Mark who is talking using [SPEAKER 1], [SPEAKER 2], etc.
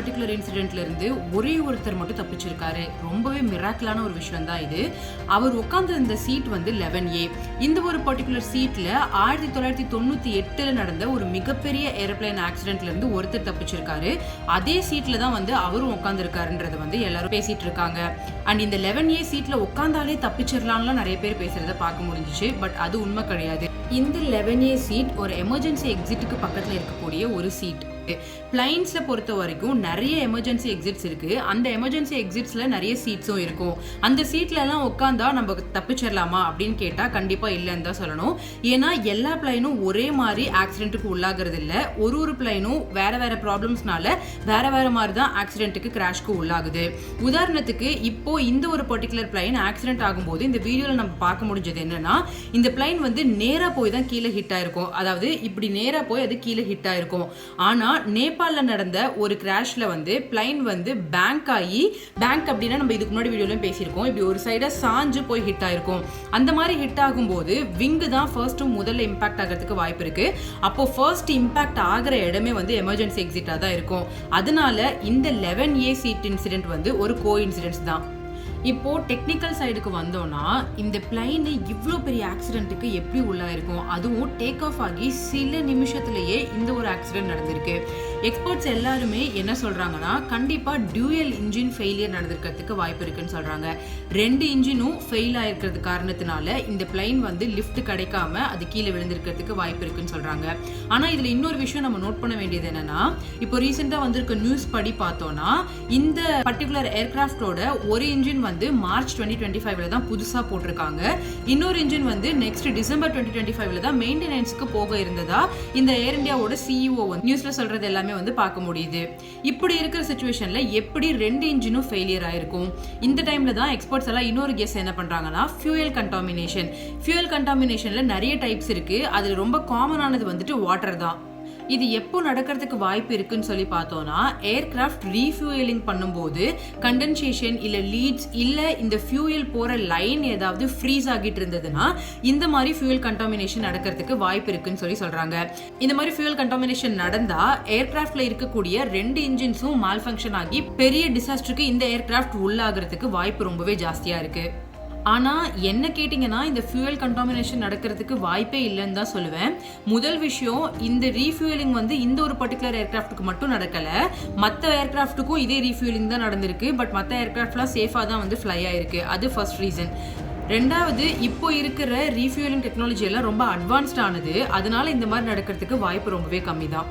[SPEAKER 1] Particular இன்சிடென்ட்ல இருந்து ஒரே ஒருத்தர் மட்டும் தப்பிச்சிருக்காரு. ரொம்பவே மிராக்கிளான ஒரு விஷயம் தான் இது. அவர் உட்கார்ந்து இந்த சீட் வந்து 11A. இந்த ஒரு பர்டிகுலர் சீட்ல 1998ல நடந்த ஒரு மிகப்பெரிய ஏரோப்ளேன் ஆக்சிடென்ட்ல இருந்து ஒருத்தர் தப்பிச்சிருக்காரு. அதே சீட்ல தான் வந்து அவரும் உட்கார்ந்துருக்காருன்றத வந்து எல்லாரும் பேசிட்டு இருக்காங்க. அண்ட் இந்த 11A சீட்ல உட்கார்ந்தாலே தப்பிச்சிடலாம்லாம் நிறைய பேர் பேசுறத பார்க்க முடிஞ்சிச்சு. பட் அது உண்மை கிடையாது. இந்த 11A சீட் ஒரு எமர்ஜென்சி எக்ஸிட்டுக்கு பக்கத்துல இருக்கக்கூடிய ஒரு சீட். பிளைன்ஸ்ல பொறுத்த வரைக்கும் நிறைய எமர்ஜென்சி எக்ஸிட்ஸ் இருக்கு. அந்த எமர்ஜென்சி எக்ஸிட்ஸ்ல நிறைய சீட்ஸும் இருக்கும். அந்த சீட்ல எல்லாம் உட்காந்தா நம்ம தப்பிச்சிடலாமா அப்படின்னு கேட்டா கண்டிப்பா இல்லைன்னு தான் சொல்லணும். ஏன்னா எல்லா பிளைனும் ஒரே மாதிரி ஆக்சிடென்ட்டுக்கு உள்ளாகிறது இல்லை. ஒரு பிளைனும் வேற வேற ப்ராப்ளம்ஸ்னால வேற வேற மாதிரி தான் ஆக்சிடென்ட்டுக்கு கிராஷ்க்கு உள்ளாகுது. உதாரணத்துக்கு இப்போ இந்த ஒரு பர்டிகுலர் பிளைன் ஆக்சிடென்ட் ஆகும்போது இந்த வீடியோல நம்ம பார்க்க முடிஞ்சது என்னன்னா, இந்த பிளைன் வந்து நேரா போய் தான் கீழே ஹிட் ஆயிருக்கும். அதாவது இப்படி நேரா போய் அது கீழே ஹிட் ஆயிருக்கும். ஆனா நேபாளில் நடந்த ஒரு கிராஷ்ல வந்து பிளைன் வந்து பேங்க் அப்படின்னா நம்ம இதுக்கு முன்னாடி வீடியோலையும் பேசியிருக்கோம். இப்படி ஒரு சைடாக சாஞ்சு போய் ஹிட் ஆயிருக்கும். அந்த மாதிரி ஹிட் ஆகும்போது விங்கு தான் முதல்ல இம்பாக்ட் ஆகிறதுக்கு வாய்ப்பு இருக்கு. அப்போ ஃபர்ஸ்ட் இம்பாக்ட் ஆகிற இடமே வந்து எமர்ஜென்சி எக்ஸிட்டாக தான் இருக்கும். அதனால இந்த 11A சீட் இன்சிடென்ட் வந்து ஒரு கோ இன்சிடென்ட்ஸ் தான். இப்போ டெக்னிக்கல் சைடுக்கு வந்தோம்னா, இந்த பிளைன் இவ்வளோ பெரிய ஆக்சிடென்ட்டுக்கு எப்படி உள்ளாயிருக்கும்? அதுவும் டேக் ஆஃப் ஆகி சில நிமிஷத்துலேயே இந்த ஒரு ஆக்சிடென்ட் நடந்திருக்கு. எக்ஸ்பர்ட்ஸ் எல்லாருமே என்ன சொல்றாங்கன்னா, கண்டிப்பா டியூயல் இன்ஜின் ஃபெயிலியர் நடந்திருக்கிறதுக்கு வாய்ப்பு இருக்குன்னு சொல்றாங்க. 2 இன்ஜினும் ஃபெயில் ஆயிருக்கிறது காரணத்தினால இந்த பிளைன் வந்து லிஃப்ட் கிடைக்காம அது கீழே விழுந்திருக்கிறதுக்கு வாய்ப்பு இருக்குன்னு சொல்றாங்க. ஆனா இதுல இன்னொரு விஷயம் நம்ம நோட் பண்ண வேண்டியது என்னன்னா, இப்போ ரீசெண்டா வந்திருக்க நியூஸ் படி பார்த்தோம்னா, இந்த பர்டிகுலர் ஏர்கிராஃப்டோட ஒரு இன்ஜின் வந்து மார்ச் 2025ல தான் புதுசா போட்டிருக்காங்க. இன்னொரு இன்ஜின் வந்து நெக்ஸ்ட் டிசம்பர் 2025ல தான் மெயின்டெனன்ஸ்க்கு போக இருந்ததா இந்த ஏர் இந்தியாவோட CEO நியூஸ்ல சொல்றது எல்லாமே வந்து பார்க்க முடியுது. இப்படி இருக்கிற சிச்சுவேஷன்ல எப்படி 2 இன்ஜினும் ஃபெயிலியர் ஆயிருக்கும்? இந்த டைம்ல தான் எக்ஸ்பர்ட்ஸ் எல்லாம் இன்னொரு கெஸ் என்ன பண்றாங்கன்னா, ஃபியூயல் கண்டாமினேஷன். ஃபியூயல் கண்டாமினேஷன்ல நிறைய டைப்ஸ் இருக்கு. அதுல ரொம்ப காமனானது வந்துட்டு வாட்டர் தான். இது எப்போ நடக்கிறதுக்கு வாய்ப்பு இருக்குன்னு சொல்லி பார்த்தோம்னா, ஏர்கிராஃப்ட் ரீஃபியூயலிங் பண்ணும்போது கண்டென்சேஷன் இல்லை லீட்ஸ் இல்லை இந்த ஃபியூயல் போகிற லைன் ஏதாவது ஃப்ரீஸ் ஆகிட்டு இருந்ததுன்னா இந்த மாதிரி ஃபியூயல் கண்டாமினேஷன் நடக்கிறதுக்கு வாய்ப்பு இருக்குன்னு சொல்லி சொல்கிறாங்க. இந்த மாதிரி ஃபியூயல் கண்டாமினேஷன் நடந்தால் ஏர்கிராஃப்டில் இருக்கக்கூடிய 2 இன்ஜின்ஸும் மால் ஃபங்க்ஷன் ஆகி பெரிய டிசாஸ்டருக்கு இந்த ஏர்கிராஃப்ட் உள்ளாகிறதுக்கு வாய்ப்பு ரொம்பவே ஜாஸ்தியாக இருக்குது. ஆனால் என்ன கேட்டிங்கன்னா, இந்த ஃபியூயல் கண்டாமினேஷன் நடக்கிறதுக்கு வாய்ப்பே இல்லைன்னு தான் சொல்லுவேன். முதல் விஷயம், இந்த ரீஃபியூயலிங் வந்து இந்த ஒரு பர்டிகுலர் ஏர்கிராஃப்ட்டுக்கு மட்டும் நடக்கலை. மற்ற ஏர்கிராஃப்ட்டுக்கும் இதே ரீஃபியூயலிங் தான் நடந்திருக்கு. பட் மற்ற ஏர்கிராஃப்ட்லாம் சேஃபாக தான் வந்து ஃப்ளை ஆயிருக்கு. அது ஃபர்ஸ்ட் ரீசன். ரெண்டாவது, இப்போ இருக்கிற ரீஃபியூயலிங் டெக்னாலஜி எல்லாம் ரொம்ப அட்வான்ஸ்ட் ஆனது. அதனால இந்த மாதிரி நடக்கிறதுக்கு வாய்ப்பு ரொம்பவே கம்மி தான்.